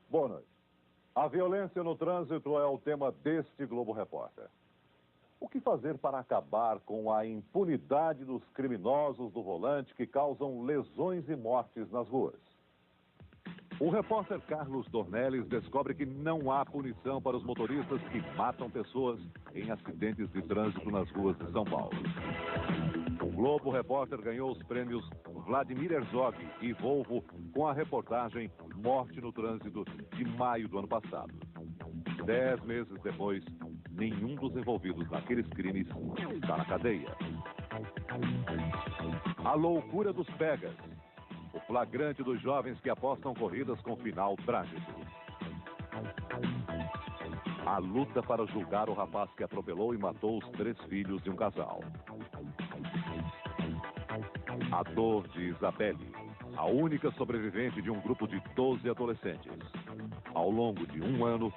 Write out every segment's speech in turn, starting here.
Boa noite. A violência no trânsito é o tema deste Globo Repórter. O que fazer para acabar com a impunidade dos criminosos do volante que causam lesões e mortes nas ruas? O repórter Carlos Dornelles descobre que não há punição para os motoristas que matam pessoas em acidentes de trânsito nas ruas de São Paulo. O Globo Repórter ganhou os prêmios Vladimir Herzog e Volvo com a reportagem Morte no Trânsito de maio do ano passado. 10 meses depois, nenhum dos envolvidos naqueles crimes está na cadeia. A loucura dos pegas. O flagrante dos jovens que apostam corridas com final trágico. A luta para julgar o rapaz que atropelou e matou os 3 filhos de um casal. A dor de Isabelle, a única sobrevivente de um grupo de 12 adolescentes. Ao longo de um ano,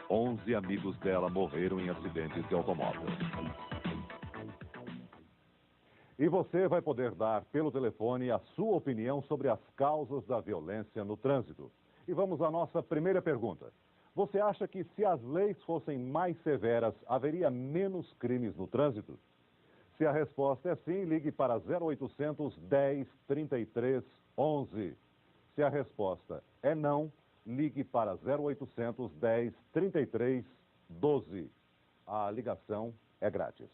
11 amigos dela morreram em acidentes de automóvel. E você vai poder dar pelo telefone a sua opinião sobre as causas da violência no trânsito. E vamos à nossa primeira pergunta. Você acha que se as leis fossem mais severas, haveria menos crimes no trânsito? Se a resposta é sim, ligue para 0800 10 33 11. Se a resposta é não, ligue para 0800 10 33 12. A ligação é grátis.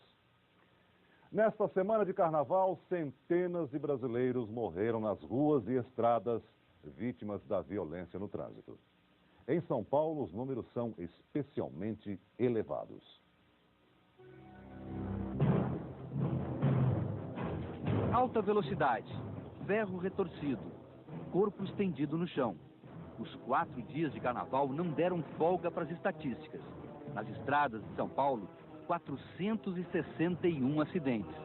Nesta semana de carnaval, centenas de brasileiros morreram nas ruas e estradas, vítimas da violência no trânsito. Em São Paulo, os números são especialmente elevados. Alta velocidade, ferro retorcido, corpo estendido no chão. Os 4 dias de carnaval não deram folga para as estatísticas. Nas estradas de São Paulo, 461 acidentes,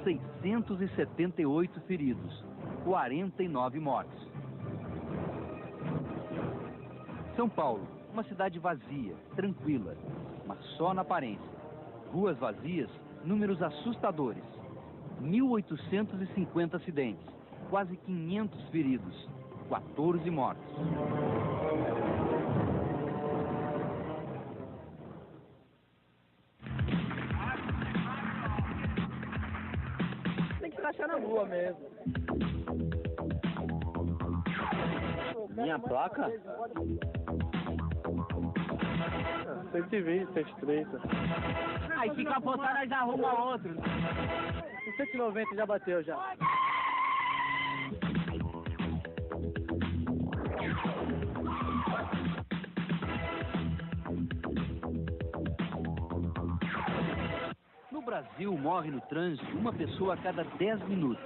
678 feridos, 49 mortes. São Paulo, uma cidade vazia, tranquila, mas só na aparência. Ruas vazias, números assustadores. 1.850 acidentes, quase 500 feridos, 14 mortos. Tem que taxar na rua mesmo. Minha placa? 120, 130. Aí se capotar, nós arruma outro. 190 já bateu já. No Brasil, morre no trânsito uma pessoa a cada 10 minutos.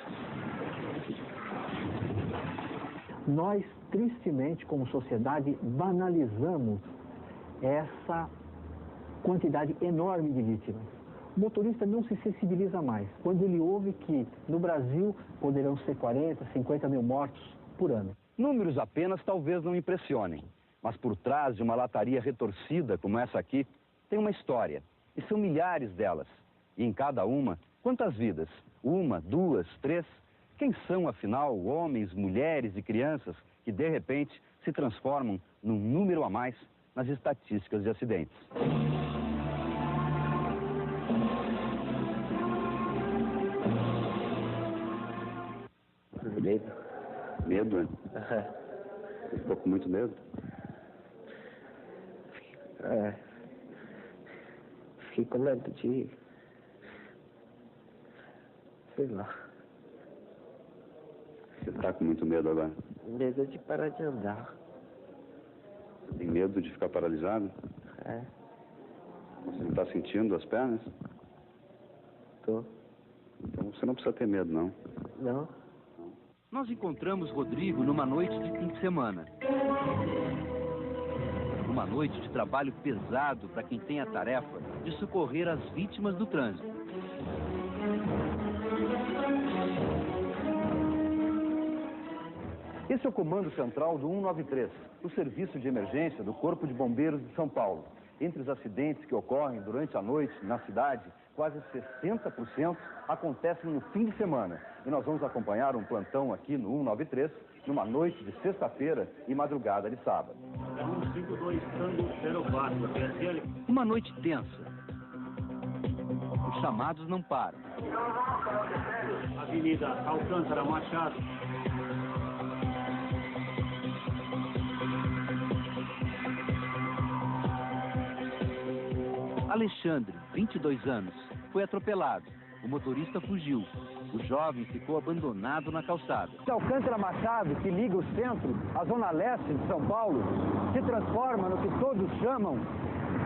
Nós, tristemente, como sociedade, banalizamos essa quantidade enorme de vítimas. O motorista não se sensibiliza mais quando ele ouve que no Brasil poderão ser 40, 50 mil mortos por ano. Números apenas talvez não impressionem, mas por trás de uma lataria retorcida como essa aqui, tem uma história, e são milhares delas. E em cada uma, quantas vidas? 1, 2, 3? Quem são, afinal, homens, mulheres e crianças que, de repente, se transformam num número a mais nas estatísticas de acidentes? Medo. Medo, né? Ficou com muito medo? Fiquei com medo de... sei lá. Você tá com muito medo agora? Medo de parar de andar. Tem medo de ficar paralisado? É, Você não tá sentindo as pernas? tô. Então você não precisa ter medo, não. Não? Nós encontramos Rodrigo numa noite de fim de semana. Uma noite de trabalho pesado para quem tem a tarefa de socorrer as vítimas do trânsito. Esse é o comando central do 193, o serviço de emergência do Corpo de Bombeiros de São Paulo. Entre os acidentes que ocorrem durante a noite na cidade, quase 60%, acontecem no fim de semana. E nós vamos acompanhar um plantão aqui no 193, numa noite de sexta-feira e madrugada de sábado. 152 Tango 04, PSL. Uma noite tensa. Os chamados não param. Avenida Alcântara Machado. Alexandre, 22 anos, foi atropelado. O motorista fugiu. O jovem ficou abandonado na calçada. Alcântara Machado, que liga o centro à zona leste de São Paulo, se transforma no que todos chamam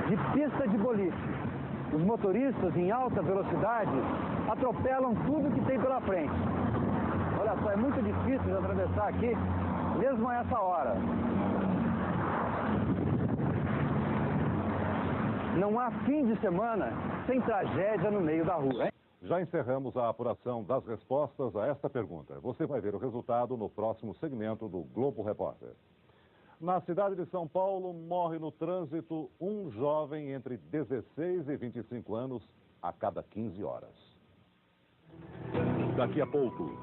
de pista de boliche. Os motoristas em alta velocidade atropelam tudo que tem pela frente. Olha só, é muito difícil de atravessar aqui, mesmo a essa hora. Não há fim de semana sem tragédia no meio da rua, hein? Já encerramos a apuração das respostas a esta pergunta. Você vai ver o resultado no próximo segmento do Globo Repórter. Na cidade de São Paulo, morre no trânsito um jovem entre 16 e 25 anos a cada 15 horas. Daqui a pouco,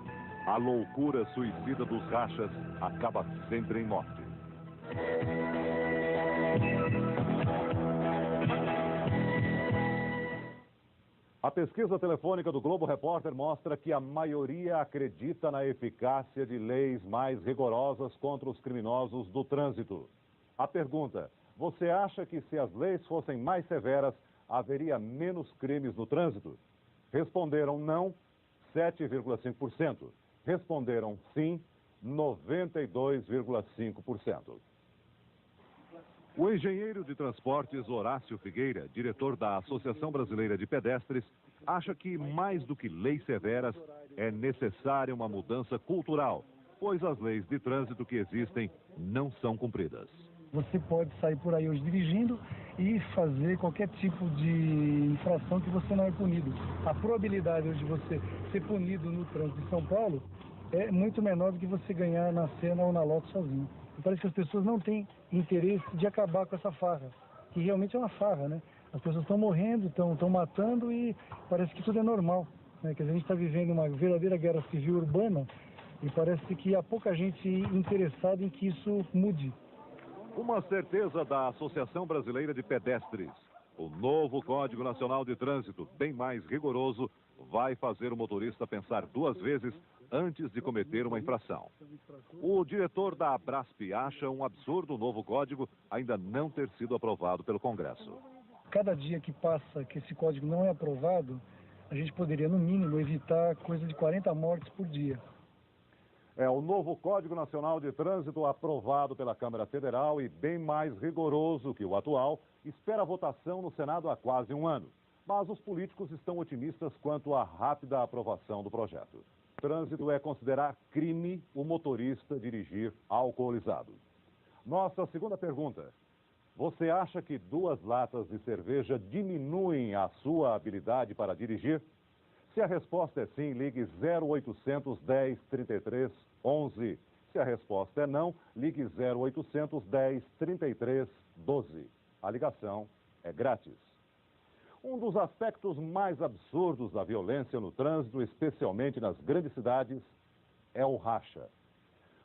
a loucura suicida dos rachas acaba sempre em morte. A pesquisa telefônica do Globo Repórter mostra que a maioria acredita na eficácia de leis mais rigorosas contra os criminosos do trânsito. A pergunta: você acha que se as leis fossem mais severas, haveria menos crimes no trânsito? Responderam não, 7,5%. Responderam sim, 92,5%. O engenheiro de transportes Horácio Figueira, diretor da Associação Brasileira de Pedestres, acha que, mais do que leis severas, é necessária uma mudança cultural, pois as leis de trânsito que existem não são cumpridas. Você pode sair por aí hoje dirigindo e fazer qualquer tipo de infração que você não é punido. A probabilidade hoje de você ser punido no trânsito de São Paulo é muito menor do que você ganhar na Sena ou na Loto sozinho. Parece que as pessoas não têm interesse de acabar com essa farra, que realmente é uma farra, né? As pessoas estão morrendo, estão matando e parece que tudo é normal, né? Quer dizer, a gente está vivendo uma verdadeira guerra civil urbana e parece que há pouca gente interessada em que isso mude. Uma certeza da Associação Brasileira de Pedestres: o novo Código Nacional de Trânsito, bem mais rigoroso, vai fazer o motorista pensar duas vezes antes de cometer uma infração. O diretor da Abrasp acha um absurdo o novo código ainda não ter sido aprovado pelo Congresso. Cada dia que passa que esse código não é aprovado, a gente poderia, no mínimo, evitar coisa de 40 mortes por dia. O novo Código Nacional de Trânsito, aprovado pela Câmara Federal e bem mais rigoroso que o atual, espera a votação no Senado há quase um ano. Mas os políticos estão otimistas quanto à rápida aprovação do projeto. Trânsito é considerar crime o motorista dirigir alcoolizado. Nossa segunda pergunta: você acha que 2 latas de cerveja diminuem a sua habilidade para dirigir? Se a resposta é sim, ligue 0800 10 33 11. Se a resposta é não, ligue 0800 10 33 12. A ligação é grátis. Um dos aspectos mais absurdos da violência no trânsito, especialmente nas grandes cidades, é o racha.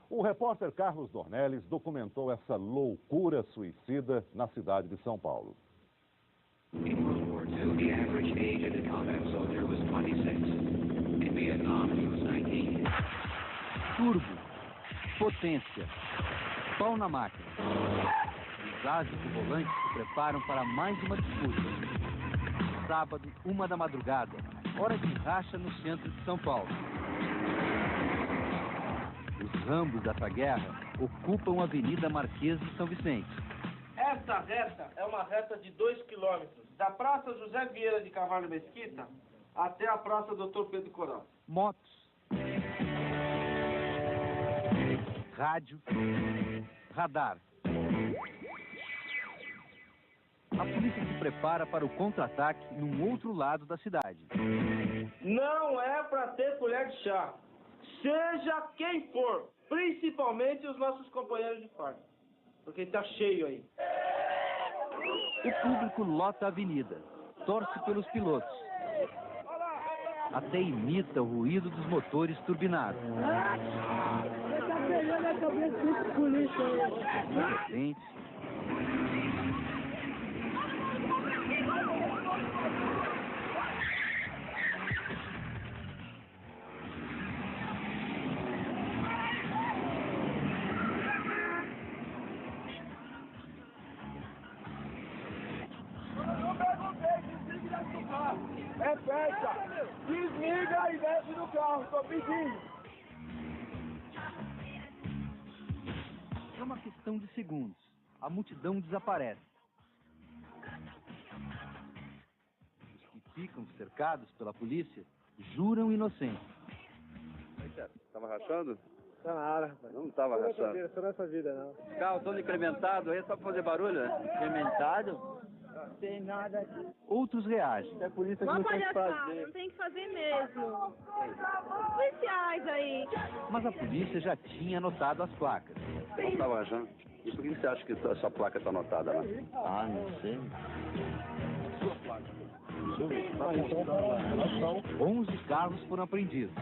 O repórter Carlos Dornelles documentou essa loucura suicida na cidade de São Paulo. In World War II, the average age of the combat soldier was 26. In Vietnam, he was 19. Turbo, potência, pau na máquina. Os ases do volante se preparam para mais uma disputa. Sábado, 1 da madrugada, hora de racha no centro de São Paulo. Os rambos dessa guerra ocupam a Avenida Marquês de São Vicente. Esta reta é uma reta de 2 quilômetros, da Praça José Vieira de Carvalho Mesquita até a Praça Dr. Pedro Coral. Motos, rádio, radar. A polícia se prepara para o contra-ataque num outro lado da cidade. Não é para ter colher de chá, seja quem for, principalmente os nossos companheiros de farda, porque está cheio aí. O público lota a avenida, torce pelos pilotos. até imita o ruído dos motores turbinados. De repente, Repete, desliga e desce do carro, tô pedindo. é uma questão de segundos. A multidão desaparece. Os que ficam cercados pela polícia juram inocência. Tava rachando? Tá na hora, rapaz. Não tava rachando. Só nessa vida, não. Os carros todos incrementados aí só pra fazer barulho, né? Incrementado? Não tem nada aqui. Outros reagem. É por isso que Uma não tem que palhaçada, fazer. não tem que fazer mesmo. Os policiais aí. Mas a polícia já tinha anotado as placas. Não tava rachando. E por que você acha que essa placa tá anotada lá? Ah, não sei. 11 carros foram apreendidos.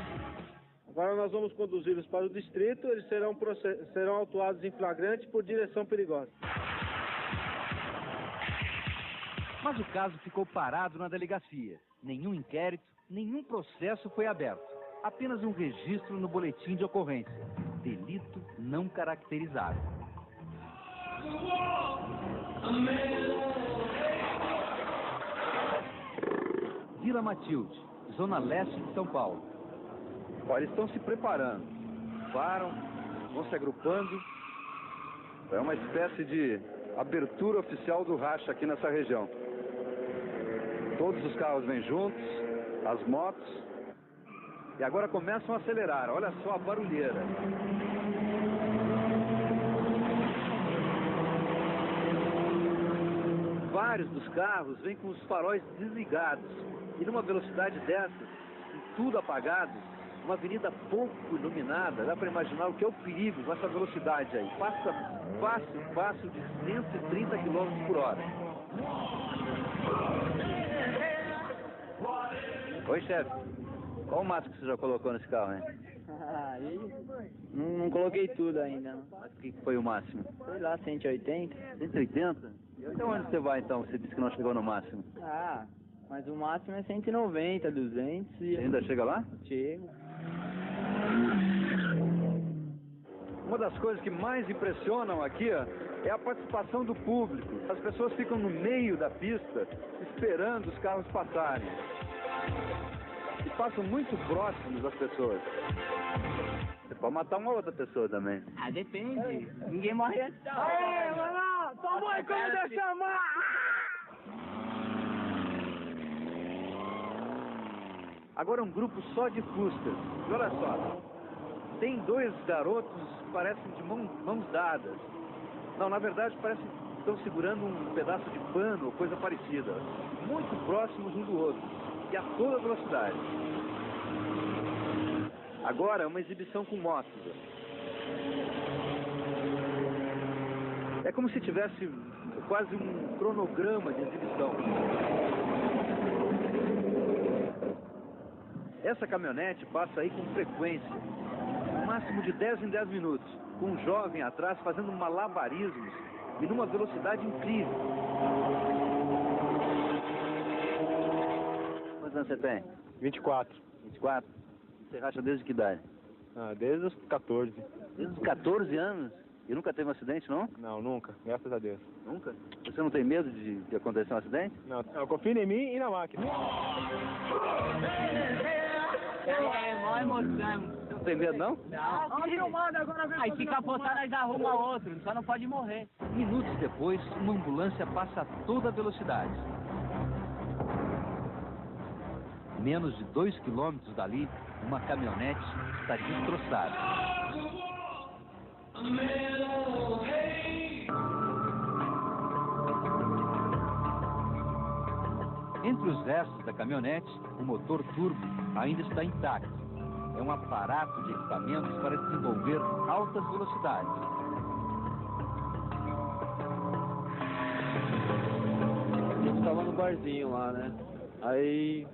Agora nós vamos conduzi-los para o distrito, eles serão autuados em flagrante por direção perigosa. Mas o caso ficou parado na delegacia. Nenhum inquérito, nenhum processo foi aberto. Apenas um registro no boletim de ocorrência. Delito não caracterizado. Vila Matilde, zona leste de São Paulo. Olha, eles estão se preparando. Param, vão se agrupando. É uma espécie de abertura oficial do racha aqui nessa região. Todos os carros vêm juntos, as motos. E agora começam a acelerar. Olha só a barulheira. Vários dos carros vêm com os faróis desligados. E numa velocidade dessas, com tudo apagado, uma avenida pouco iluminada, dá para imaginar o que é o perigo com essa velocidade aí. Passa fácil de 130 km por hora. Oi, chefe. Qual o máximo que você já colocou nesse carro, hein? Não coloquei tudo ainda. Mas o que foi o máximo? Sei lá, 180. 180? E até onde você vai, então? Você disse que não chegou no máximo. Ah, mas o máximo é 190, 200 e... Você ainda chega lá? Chego. Uma das coisas que mais impressionam aqui, ó, é a participação do público. As pessoas ficam no meio da pista, esperando os carros passarem. E passam muito próximos das pessoas. Você pode matar uma outra pessoa também. Ah, depende. Ninguém morre antes. Aê, mano! Toma aí como eu chamar! Agora um grupo só de fuscas. E olha só, tem dois garotos que parecem de mãos dadas. Não, na verdade parece que estão segurando um pedaço de pano ou coisa parecida. Muito próximos um do outro. E a toda velocidade. Agora uma exibição com motos. É como se tivesse quase um cronograma de exibição. Essa caminhonete passa aí com frequência, no máximo de 10 em 10 minutos, com um jovem atrás fazendo malabarismos e numa velocidade incrível. Quantos anos você tem? 24. 24? Você racha desde que idade? Ah, desde os 14. Desde os 14 anos? E nunca teve um acidente, não? Não, nunca. Graças a Deus. Nunca? Você não tem medo de acontecer um acidente? Não, eu confio em mim e na máquina. É mó emoção. Você não tem medo, não? Não. Aí se capotar, nós arruma outro. Só não pode morrer. Minutos depois, uma ambulância passa a toda velocidade. Menos de 2 quilômetros dali, uma caminhonete está destroçada. Entre os restos da caminhonete, o motor turbo ainda está intacto. É um aparato de equipamentos para desenvolver altas velocidades. A gente estava no barzinho lá, né? Aí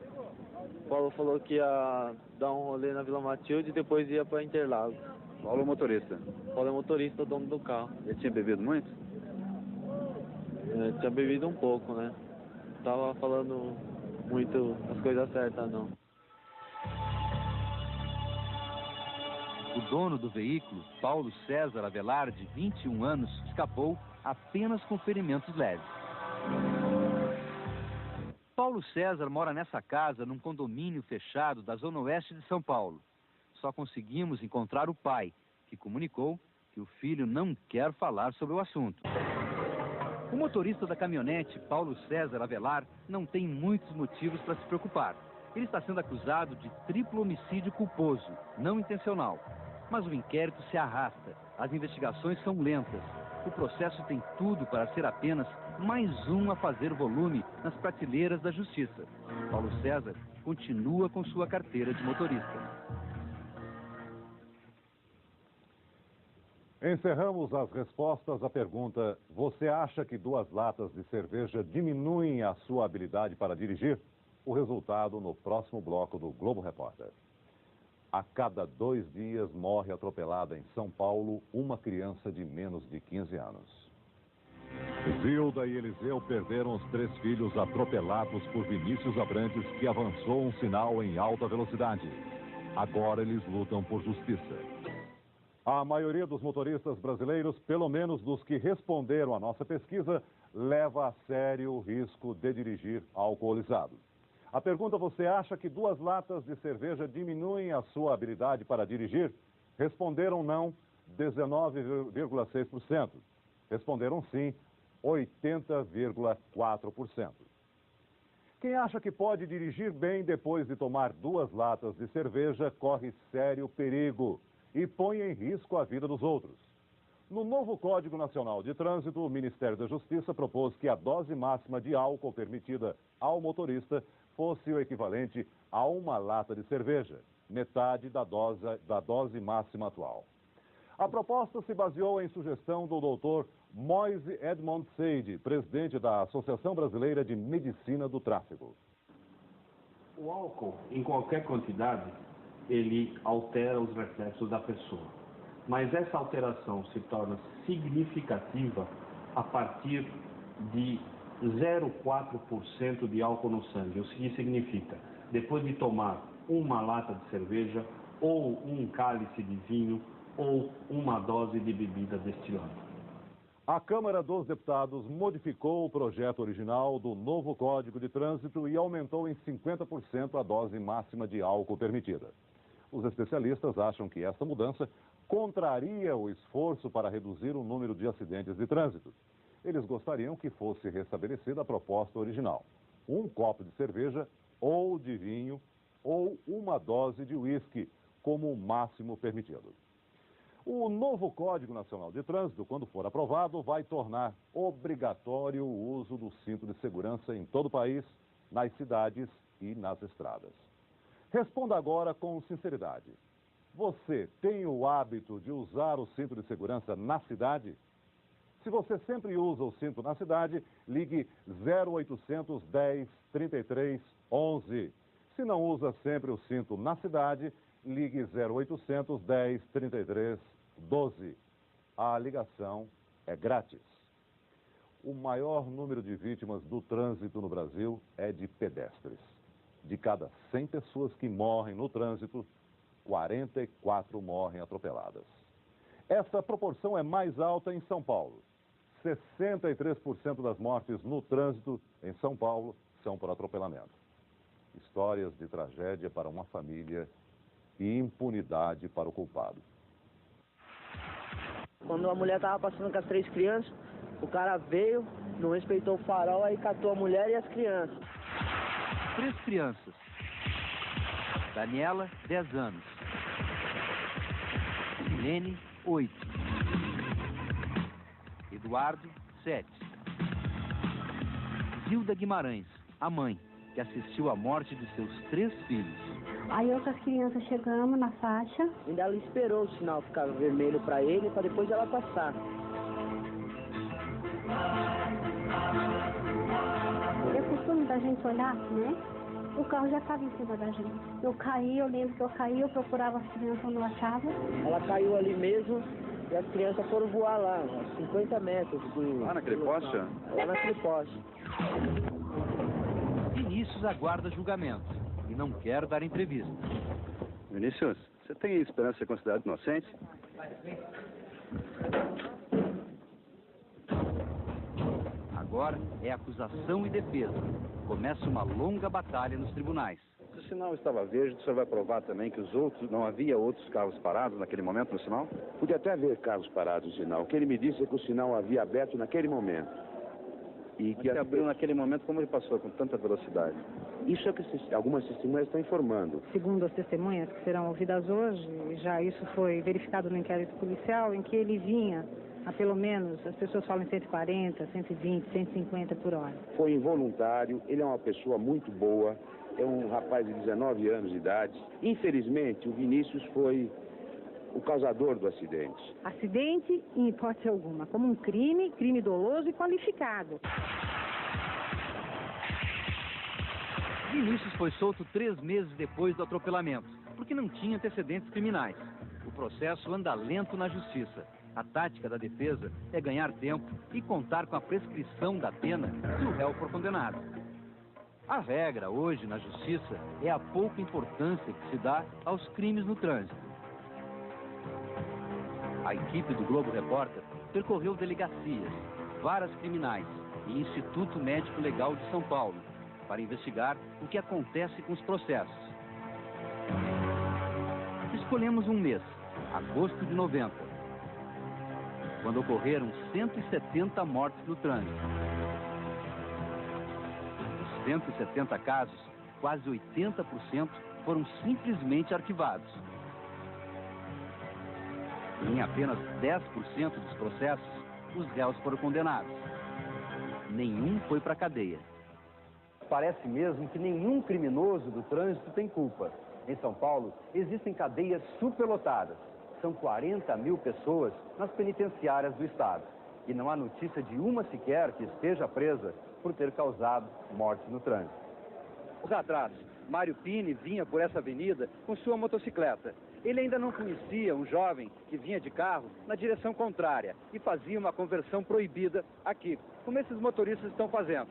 Paulo falou que ia dar um rolê na Vila Matilde e depois ia para Interlagos. Paulo é motorista? Paulo é motorista, dono do carro. Ele tinha bebido muito? Tinha bebido um pouco, né? Não tava falando muito as coisas certas, não. O dono do veículo, Paulo César Avelar, de 21 anos, escapou apenas com ferimentos leves. Paulo César mora nessa casa num condomínio fechado da zona oeste de São Paulo. Só conseguimos encontrar o pai, que comunicou que o filho não quer falar sobre o assunto. O motorista da caminhonete, Paulo César Avelar, não tem muitos motivos para se preocupar. Ele está sendo acusado de triplo homicídio culposo, não intencional. Mas o inquérito se arrasta, as investigações são lentas. O processo tem tudo para ser apenas mais um a fazer volume nas prateleiras da justiça. Paulo César continua com sua carteira de motorista. Encerramos as respostas à pergunta: você acha que 2 latas de cerveja diminuem a sua habilidade para dirigir? O resultado no próximo bloco do Globo Repórter. A cada 2 dias morre atropelada em São Paulo uma criança de menos de 15 anos. Zilda e Eliseu perderam os 3 filhos atropelados por Vinícius Abrantes, que avançou um sinal em alta velocidade. Agora eles lutam por justiça. A maioria dos motoristas brasileiros, pelo menos dos que responderam à nossa pesquisa, leva a sério o risco de dirigir alcoolizado. A pergunta: você acha que 2 latas de cerveja diminuem a sua habilidade para dirigir? Responderam não, 19,6%. Responderam sim, 80,4%. Quem acha que pode dirigir bem depois de tomar 2 latas de cerveja corre sério perigo e põe em risco a vida dos outros. No novo Código Nacional de Trânsito, o Ministério da Justiça propôs que a dose máxima de álcool permitida ao motorista fosse o equivalente a 1 lata de cerveja, metade da dose máxima atual. A proposta se baseou em sugestão do Dr. Moise Edmond Seide, presidente da Associação Brasileira de Medicina do Tráfego. O álcool, em qualquer quantidade, ele altera os reflexos da pessoa. Mas essa alteração se torna significativa a partir de 0,4% de álcool no sangue. O que significa? Depois de tomar 1 lata de cerveja, ou 1 cálice de vinho, ou 1 dose de bebida destilada. A Câmara dos Deputados modificou o projeto original do novo Código de Trânsito e aumentou em 50% a dose máxima de álcool permitida. Os especialistas acham que essa mudança contraria o esforço para reduzir o número de acidentes de trânsito. Eles gostariam que fosse restabelecida a proposta original: 1 copo de cerveja ou de vinho ou 1 dose de uísque como o máximo permitido. O novo Código Nacional de Trânsito, quando for aprovado, vai tornar obrigatório o uso do cinto de segurança em todo o país, nas cidades e nas estradas. Responda agora com sinceridade: você tem o hábito de usar o cinto de segurança na cidade? Se você sempre usa o cinto na cidade, ligue 0800 10 33 11. Se não usa sempre o cinto na cidade, ligue 0800 10 33 12. A ligação é grátis. O maior número de vítimas do trânsito no Brasil é de pedestres. De cada 100 pessoas que morrem no trânsito, 44 morrem atropeladas. Essa proporção é mais alta em São Paulo. 63% das mortes no trânsito em São Paulo são por atropelamento. Histórias de tragédia para uma família e impunidade para o culpado. Quando a mulher estava passando com as 3 crianças, o cara veio, não respeitou o farol, aí catou a mulher e as crianças. 3 crianças. Daniela, 10 anos. Silene, 8. Eduardo, 7. Zilda Guimarães, a mãe, que assistiu à morte de seus 3 filhos. Aí outras crianças chegamos na faixa. Ainda ela esperou o sinal ficar vermelho para ele, para depois ela passar. É costume da gente olhar, né? o carro já estava em cima da gente. Eu caí, eu lembro que eu caí, eu procurava as crianças, não achava. Ela caiu ali mesmo e as crianças foram voar lá, uns 50 metros. Lá naquele poste? Lá naquele poste. Vinícius aguarda julgamento e não quer dar entrevista. Vinícius, você tem esperança de ser considerado inocente? Agora é acusação e defesa. Começa uma longa batalha nos tribunais. Se o sinal estava verde, o senhor vai provar também que não havia outros carros parados naquele momento no sinal? Podia até haver carros parados no sinal. O que ele me disse é que o sinal havia aberto naquele momento. E que abriu naquele momento, como ele passou com tanta velocidade? Isso é o que algumas testemunhas estão informando. Segundo as testemunhas que serão ouvidas hoje, já isso foi verificado no inquérito policial, em que ele vinha a pelo menos, as pessoas falam em 140, 120, 150 por hora. Foi involuntário, ele é uma pessoa muito boa, é um rapaz de 19 anos de idade. Infelizmente, o Vinícius foi o causador do acidente. Acidente, em hipótese alguma, como um crime doloso e qualificado. Vinícius foi solto 3 meses depois do atropelamento, porque não tinha antecedentes criminais. O processo anda lento na justiça. A tática da defesa é ganhar tempo e contar com a prescrição da pena se o réu for condenado. A regra hoje na justiça é a pouca importância que se dá aos crimes no trânsito. A equipe do Globo Repórter percorreu delegacias, varas criminais e Instituto Médico Legal de São Paulo para investigar o que acontece com os processos. Escolhemos um mês, agosto de 90, quando ocorreram 170 mortes no trânsito. Dos 170 casos, quase 80% foram simplesmente arquivados. Em apenas 10% dos processos, os réus foram condenados. Nenhum foi para a cadeia. Parece mesmo que nenhum criminoso do trânsito tem culpa. Em São Paulo, existem cadeias superlotadas. São 40 mil pessoas nas penitenciárias do estado. E não há notícia de uma sequer que esteja presa por ter causado morte no trânsito. Atrás, Mário Pini vinha por essa avenida com sua motocicleta. Ele ainda não conhecia um jovem que vinha de carro na direção contrária e fazia uma conversão proibida aqui, como esses motoristas estão fazendo.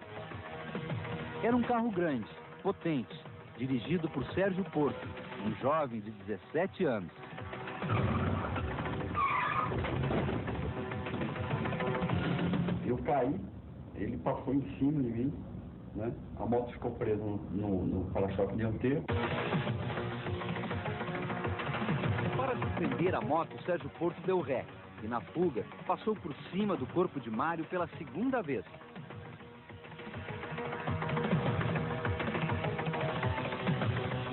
Era um carro grande, potente, dirigido por Sérgio Porto, um jovem de 17 anos. Eu caí, ele passou em cima de mim, né? A moto ficou presa no para-choque dianteiro. Para surpreender a moto, Sérgio Porto deu ré e, na fuga, passou por cima do corpo de Mário pela segunda vez.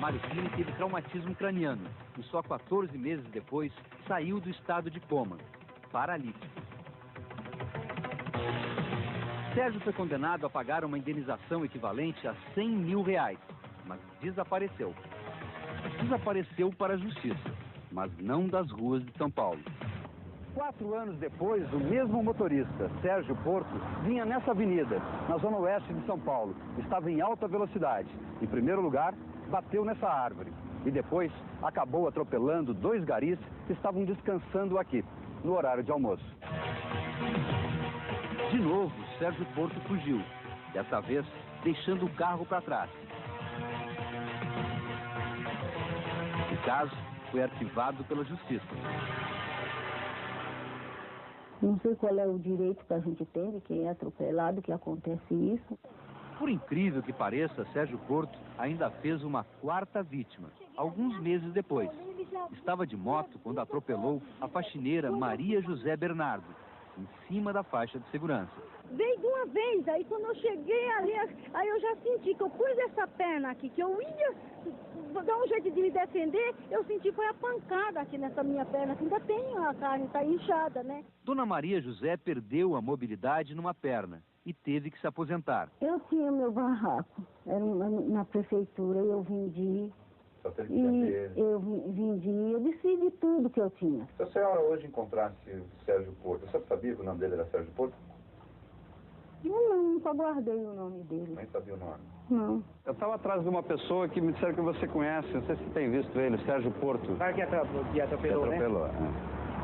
Mário Pini teve traumatismo craniano e só 14 meses depois saiu do estado de coma, paralítico. Sérgio foi condenado a pagar uma indenização equivalente a R$100 mil, mas desapareceu. Desapareceu para a justiça, mas não das ruas de São Paulo. 4 anos depois, o mesmo motorista, Sérgio Porto, vinha nessa avenida, na zona oeste de São Paulo. Estava em alta velocidade. Em primeiro lugar, bateu nessa árvore e depois acabou atropelando 2 garis que estavam descansando aqui, no horário de almoço. De novo, Sérgio Porto fugiu, dessa vez deixando o carro para trás. O caso foi arquivado pela justiça. Não sei qual é o direito que a gente tem de quem é atropelado, que acontece isso. Por incrível que pareça, Sérgio Porto ainda fez uma 4ª vítima, alguns meses depois. Estava de moto quando atropelou a faxineira Maria José Bernardo, em cima da faixa de segurança. Veio de uma vez, aí quando eu cheguei ali, aí eu já senti que eu pus essa perna aqui, que eu ia dar um jeito de me defender, eu senti foi a pancada aqui nessa minha perna, que ainda tem a carne, tá inchada, né? Dona Maria José perdeu a mobilidade numa perna e teve que se aposentar. Eu tinha meu barraco, era na prefeitura, eu vendi. Eu vendi, eu decidi tudo que eu tinha. Se a senhora hoje encontrasse o Sérgio Porto, você sabia que o nome dele era Sérgio Porto? Eu não, só guardei o nome dele. Nem sabia o nome. Não. Eu estava atrás de uma pessoa que me disseram que você conhece, não sei se tem visto ele, Sérgio Porto. O cara que atropelou, né?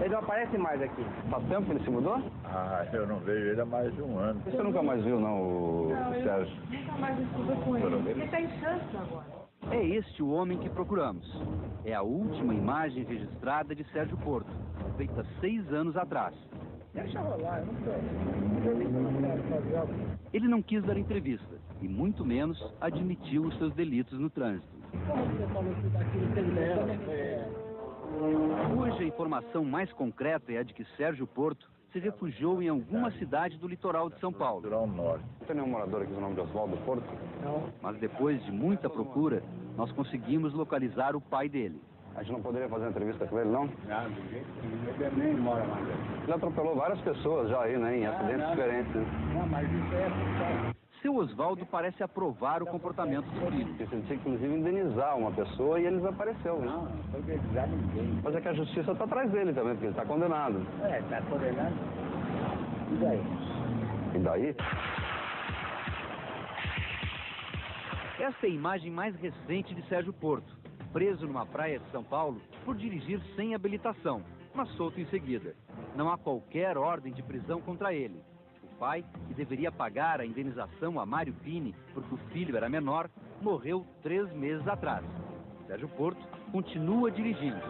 Ele não aparece mais aqui. Faz tempo que ele se mudou? Ah, eu não vejo ele há mais de um ano. Você nunca mais viu, não, o Sérgio? Nunca mais estuda com ele. Ele está em chance agora. É este o homem que procuramos. É a última imagem registrada de Sérgio Porto, feita 6 anos atrás. Deixa rolar, eu não quero fazer algo. Ele não quis dar entrevista e muito menos admitiu os seus delitos no trânsito. Como você falou que daquilo tem dela? Hoje a informação mais concreta é a de que Sérgio Porto se refugiou em alguma cidade do litoral de São Paulo. Não tem nenhum morador aqui com o nome de Oswaldo Porto? Não. Mas depois de muita procura, nós conseguimos localizar o pai dele. A gente não poderia fazer uma entrevista com ele, não? Não, do jeito que ele nem mora mais aqui. Ele atropelou várias pessoas já aí, né? Em acidentes diferentes, né? Não, mas isso é... Seu Oswaldo parece aprovar o comportamento do filho. Ele tinha que, inclusive, indenizar uma pessoa e ele desapareceu, né? Não foi indenizar ninguém. Mas é que a justiça está atrás dele também, porque ele está condenado. É, está condenado. E daí? E daí? Esta é a imagem mais recente de Sérgio Porto, preso numa praia de São Paulo por dirigir sem habilitação, mas solto em seguida. Não há qualquer ordem de prisão contra ele. O pai, que deveria pagar a indenização a Mário Pini porque o filho era menor, morreu 3 meses atrás. Sérgio Porto continua dirigindo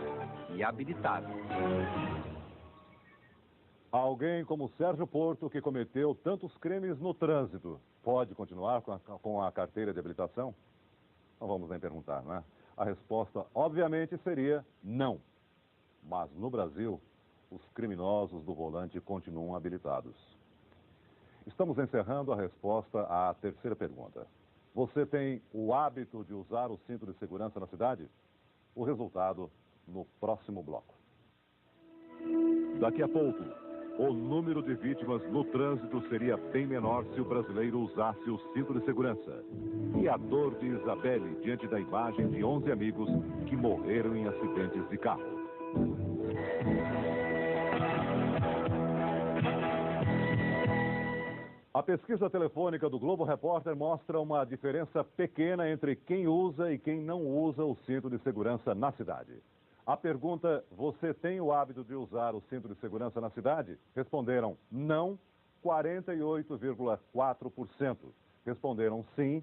e habilitado. Alguém como Sérgio Porto, que cometeu tantos crimes no trânsito, pode continuar com a carteira de habilitação? Não vamos nem perguntar, não é? A resposta, obviamente, seria não. Mas no Brasil, os criminosos do volante continuam habilitados. Estamos encerrando a resposta à terceira pergunta. Você tem o hábito de usar o cinto de segurança na cidade? O resultado no próximo bloco. Daqui a pouco, o número de vítimas no trânsito seria bem menor se o brasileiro usasse o cinto de segurança. E a dor de Isabelle diante da imagem de 11 amigos que morreram em acidentes de carro. A pesquisa telefônica do Globo Repórter mostra uma diferença pequena entre quem usa e quem não usa o cinto de segurança na cidade. A pergunta, você tem o hábito de usar o cinto de segurança na cidade? Responderam não, 48,4%. Responderam sim,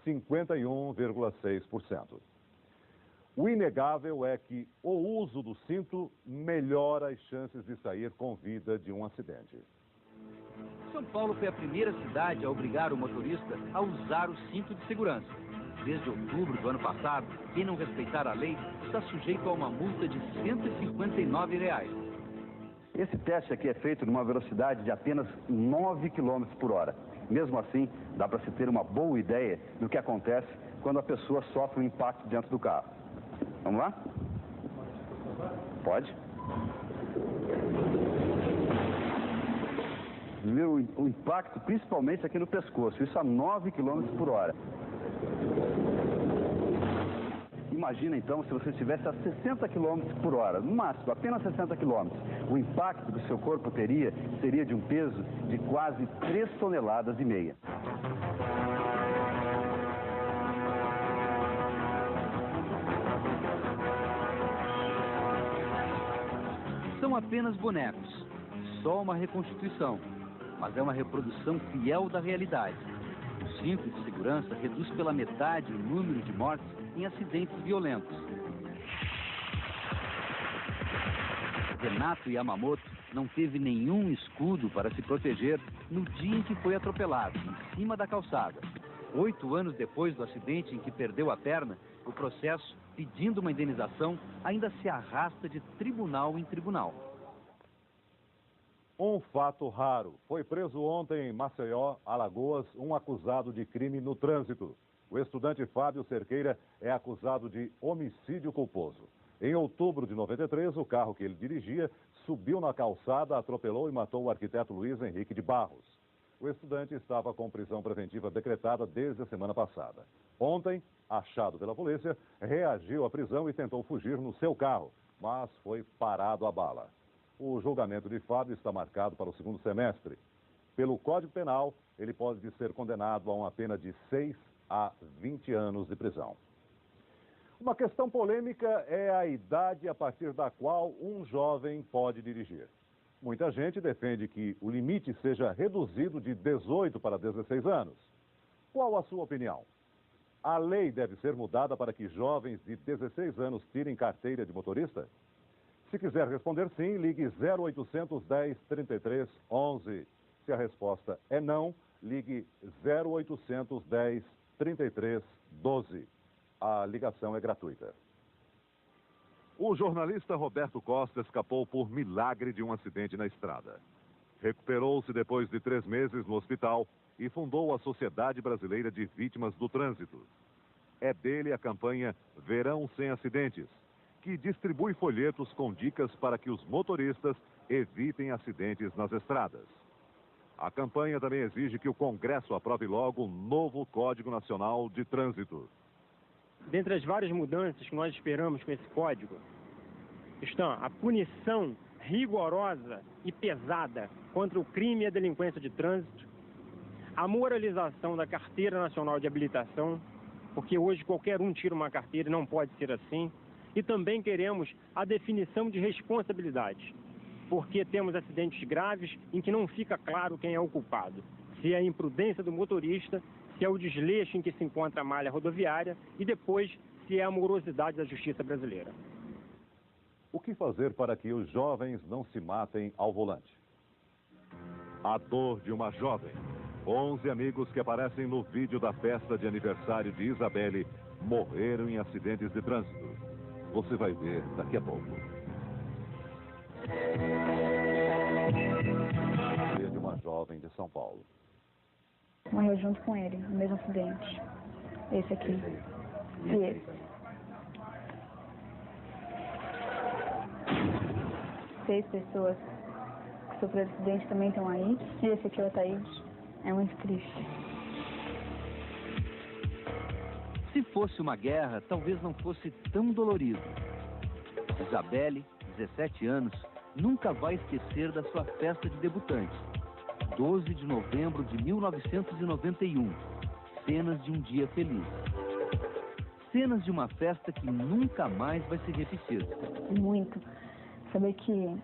51,6%. O inegável é que o uso do cinto melhora as chances de sair com vida de um acidente. São Paulo foi a primeira cidade a obrigar o motorista a usar o cinto de segurança. Desde outubro do ano passado, quem não respeitar a lei está sujeito a uma multa de R$ 159. Esse teste aqui é feito numa velocidade de apenas 9 km por hora. Mesmo assim, dá para se ter uma boa ideia do que acontece quando a pessoa sofre um impacto dentro do carro. Vamos lá? Pode? Viu o impacto principalmente aqui no pescoço, isso a 9 km por hora. Imagina então se você estivesse a 60 km por hora, no máximo, apenas 60 km. O impacto que o seu corpo teria seria de um peso de quase 3,5 toneladas. São apenas bonecos, só uma reconstituição, mas é uma reprodução fiel da realidade. O cinto de segurança reduz pela metade o número de mortes em acidentes violentos. Renato Yamamoto não teve nenhum escudo para se proteger no dia em que foi atropelado, em cima da calçada. 8 anos depois do acidente em que perdeu a perna, o processo, pedindo uma indenização, ainda se arrasta de tribunal em tribunal. Um fato raro. Foi preso ontem em Maceió, Alagoas, um acusado de crime no trânsito. O estudante Fábio Cerqueira é acusado de homicídio culposo. Em outubro de 93, o carro que ele dirigia subiu na calçada, atropelou e matou o arquiteto Luiz Henrique de Barros. O estudante estava com prisão preventiva decretada desde a semana passada. Ontem, achado pela polícia, reagiu à prisão e tentou fugir no seu carro, mas foi parado a bala. O julgamento de Fábio está marcado para o segundo semestre. Pelo Código Penal, ele pode ser condenado a uma pena de 6 a 20 anos de prisão. Uma questão polêmica é a idade a partir da qual um jovem pode dirigir. Muita gente defende que o limite seja reduzido de 18 para 16 anos. Qual a sua opinião? A lei deve ser mudada para que jovens de 16 anos tirem carteira de motorista? Se quiser responder sim, ligue 0800 10 33 11. Se a resposta é não, ligue 0800 10 33 12. A ligação é gratuita. O jornalista Roberto Costa escapou por milagre de um acidente na estrada. Recuperou-se depois de 3 meses no hospital e fundou a Sociedade Brasileira de Vítimas do Trânsito. É dele a campanha Verão Sem Acidentes, que distribui folhetos com dicas para que os motoristas evitem acidentes nas estradas. A campanha também exige que o Congresso aprove logo um novo Código Nacional de Trânsito. Dentre as várias mudanças que nós esperamos com esse código, estão a punição rigorosa e pesada contra o crime e a delinquência de trânsito, a moralização da Carteira Nacional de Habilitação, porque hoje qualquer um tira uma carteira e não pode ser assim, e também queremos a definição de responsabilidade, porque temos acidentes graves em que não fica claro quem é o culpado, se é a imprudência do motorista, se é o desleixo em que se encontra a malha rodoviária e depois se é a morosidade da justiça brasileira. O que fazer para que os jovens não se matem ao volante? A dor de uma jovem. 11 amigos que aparecem no vídeo da festa de aniversário de Isabelle morreram em acidentes de trânsito. Você vai ver daqui a pouco. Dia de uma jovem de São Paulo. Morreu junto com ele, no mesmo acidente. Esse aqui. E esse. 6 pessoas que sofreram acidente também estão aí. E esse aqui é o Ataíde. É muito triste. Se fosse uma guerra, talvez não fosse tão dolorido. Isabelle, 17 anos, nunca vai esquecer da sua festa de debutante. 12 de novembro de 1991. Cenas de um dia feliz. Cenas de uma festa que nunca mais vai se repetir. Muito. Saber que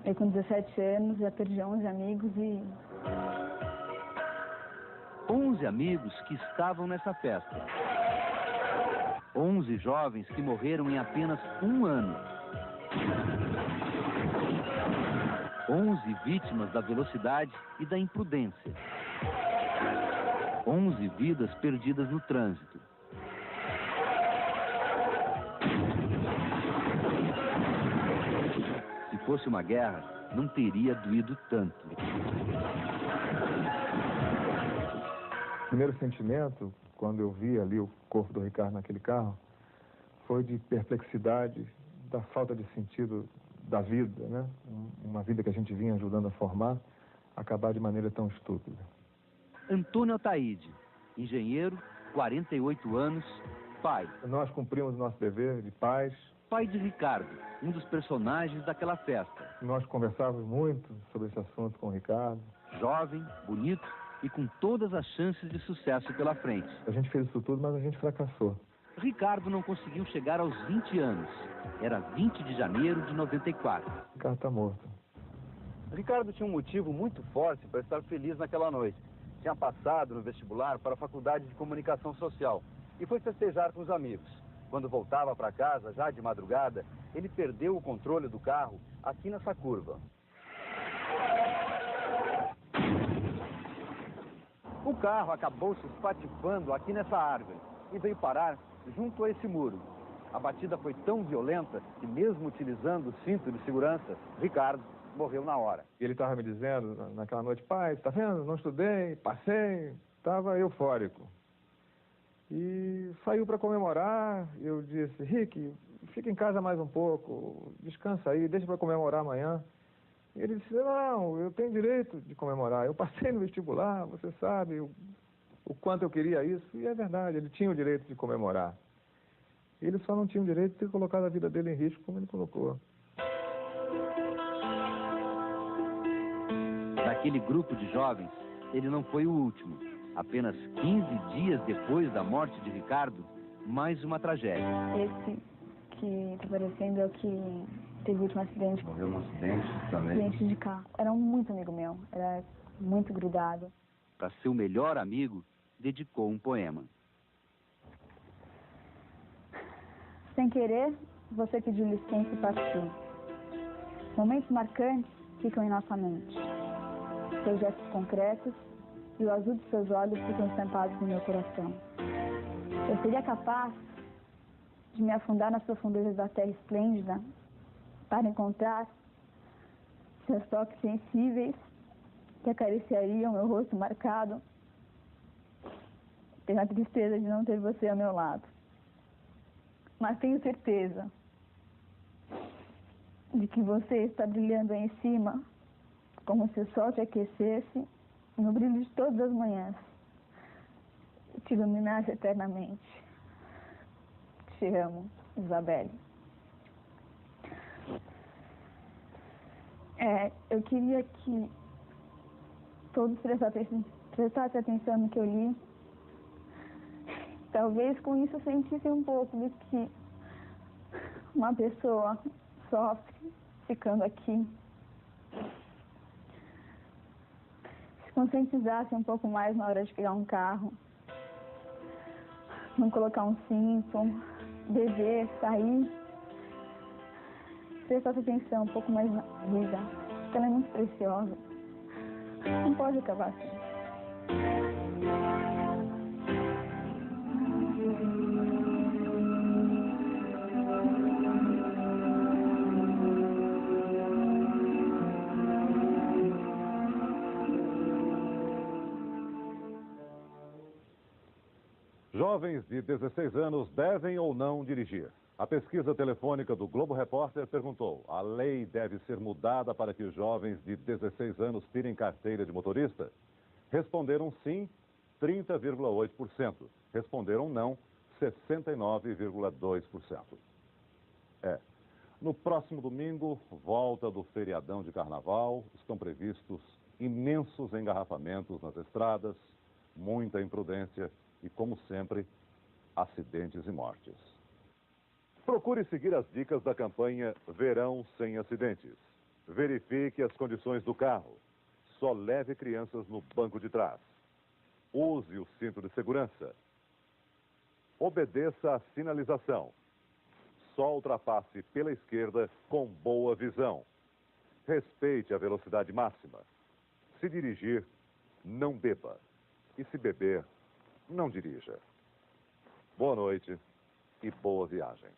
eu com 17 anos já perdi 11 amigos e... 11 amigos que estavam nessa festa. 11 jovens que morreram em apenas um ano. 11 vítimas da velocidade e da imprudência. 11 vidas perdidas no trânsito. Se fosse uma guerra, não teria doído tanto. O primeiro sentimento, quando eu vi ali o corpo do Ricardo naquele carro, foi de perplexidade, da falta de sentido da vida, né? Uma vida que a gente vinha ajudando a formar, acabar de maneira tão estúpida. Antônio Ataíde, engenheiro, 48 anos, pai. Nós cumprimos o nosso dever de pais. Pai de Ricardo, um dos personagens daquela festa. Nós conversávamos muito sobre esse assunto com o Ricardo. Jovem, bonito e com todas as chances de sucesso pela frente. A gente fez isso tudo, mas a gente fracassou. Ricardo não conseguiu chegar aos 20 anos. Era 20 de janeiro de 94. Ricardo está morto. Ricardo tinha um motivo muito forte para estar feliz naquela noite. Tinha passado no vestibular para a Faculdade de Comunicação Social e foi festejar com os amigos. Quando voltava para casa, já de madrugada, ele perdeu o controle do carro aqui nessa curva. O carro acabou se espatifando aqui nessa árvore e veio parar junto a esse muro. A batida foi tão violenta que, mesmo utilizando o cinto de segurança, Ricardo morreu na hora. E ele estava me dizendo naquela noite: pai, tá vendo? Não estudei, passei, estava eufórico. E saiu para comemorar. Eu disse: Rick, fica em casa mais um pouco, descansa aí, deixa para comemorar amanhã. E ele disse: não, eu tenho direito de comemorar. Eu passei no vestibular, você sabe o quanto eu queria isso. E é verdade, ele tinha o direito de comemorar. Ele só não tinha o direito de ter colocado a vida dele em risco como ele colocou. Naquele grupo de jovens, ele não foi o último. Apenas 15 dias depois da morte de Ricardo, mais uma tragédia. Esse que está aparecendo é o que teve o último acidente. Morreu num acidente também. Acidente de carro. Era um muito amigo meu, era muito grudado. Para seu melhor amigo, dedicou um poema. Sem querer, você pediu licença e partiu. Momentos marcantes ficam em nossa mente. Seus gestos concretos e o azul de seus olhos ficam estampados no meu coração. Eu seria capaz de me afundar nas profundezas da terra esplêndida para encontrar seus toques sensíveis que acariciariam meu rosto marcado pela tristeza de não ter você ao meu lado. Mas tenho certeza de que você está brilhando aí em cima, como se o sol te aquecesse no brilho de todas as manhãs, e te iluminasse eternamente. Te amo, Isabelle. Eu queria que todos prestassem atenção no que eu li. Talvez com isso sentissem um pouco do que uma pessoa sofre ficando aqui. Se conscientizassem um pouco mais na hora de pegar um carro. Não colocar um cinto, beber, sair. Prestasse atenção um pouco mais na vida, porque ela é muito preciosa. Não pode acabar assim. Jovens de 16 anos devem ou não dirigir? A pesquisa telefônica do Globo Repórter perguntou: a lei deve ser mudada para que os jovens de 16 anos tirem carteira de motorista? Responderam sim, 30,8%. Responderam não, 69,2%. No próximo domingo, volta do feriadão de carnaval, estão previstos imensos engarrafamentos nas estradas, muita imprudência e, como sempre, acidentes e mortes. Procure seguir as dicas da campanha Verão Sem Acidentes. Verifique as condições do carro. Só leve crianças no banco de trás. Use o cinto de segurança. Obedeça à sinalização. Só ultrapasse pela esquerda com boa visão. Respeite a velocidade máxima. Se dirigir, não beba. E se beber, não dirija. Boa noite e boa viagem.